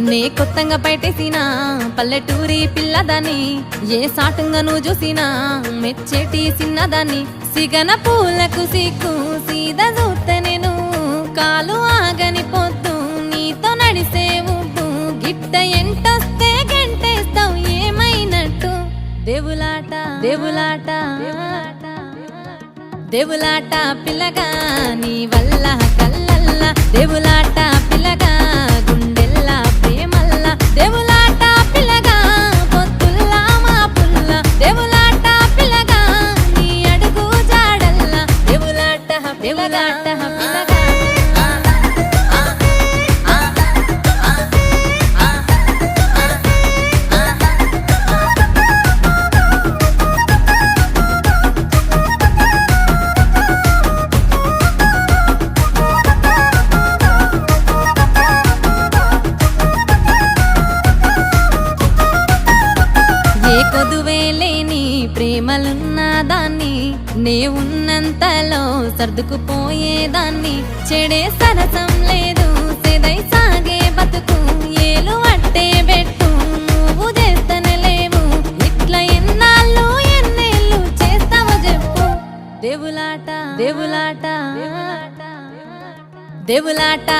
నే కొత్తగా బయటేసినా పల్లెటూరి పిల్లదాన్ని ఏ సాటుంగా నువ్వు చూసినా మెచ్చేటి చిన్నదాన్ని సిగన పూలకు సిక్కు సీదా చూస్తే నేను కాలు ఆగని పొద్దు నీతో నడిసే ఉప్పు గిట్ట ఎంటొస్తే గంటేస్తావు ఏమైనట్టు దేవులాట దేవులాట దేవులాట పిల్లగా నీ వల్ల కల్లల్లా దేవులాట పిల్లగా గుండెల్లా ప్రేమల్లా దేవులాట పిల్లగా పొత్తుల్లా మా పుల్ల దేవులాట పిల్లగా నీ అడుగు జాడల్లా దేవులాట దేవులాట పిల్లగా కొదువేలేని ప్రేమలున్న దాన్ని నే ఉన్నంతలో సర్దుకుపోయేదాన్ని చెడే సరసం లేదు సెదై సాగే బతుకు ఏలు అట్టే పెట్టు నువ్వు చేస్తనే లేవు ఇట్లా ఎన్నాళ్ళు ఎన్నేళ్ళు చేస్తావో చెప్పు దేవులాట దేవులాట దేవులాట